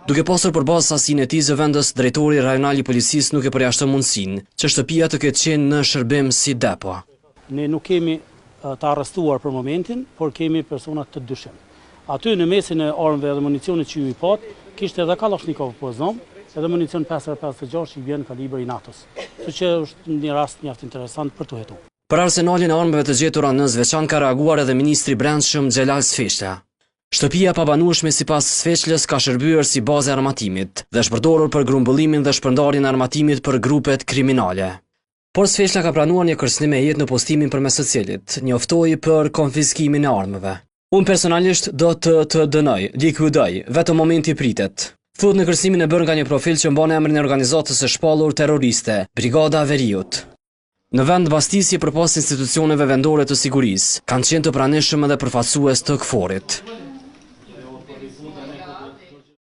Duke pasur përballë sasinë e tij zëvendës, drejtori rajonal i policisë nuk e përjashton mundësinë që shtëpia të ketë qenë në shërbim si depo. Ne nuk kemi të arrestuar për momentin, por kemi persona të dyshim. Aty në mesin e armëve dhe municionit që ju i pat, kishte edhe Kalashnikov po zom, edhe municion 556 që i vjen kalibër i NATO-s. Kështu që është një rast mjaft interesant për të hetuar. Për arsenalin e armëve të gjetura në Zveçan ka reaguar edhe ministri i Brendshëm Xhelal Sfeqla. Shtëpia pa banueshme sipas Sfeqlës ka shërbyer si bazë e armatimit dhe është përdorur për grumbullimin dhe shpërndarjen e armatimit për grupet kriminale. Por Sfeqla ka pranuar një kërcënim me jetë në postimin përmes së cilit njoftoi për konfiskimin e armëve. Unë personalisht do të dënoj, likuidoj, vetëm momenti pritet. Thuhet në kërcënimin e bërë nga një profil që mban emrin e organizatës së shpallur terroriste, Brigada Veriut. Në vend mbastisje përpas institucioneve vendore të sigurisë, kanë qenë të pranishëm edhe përfaqësues të KFOR-it.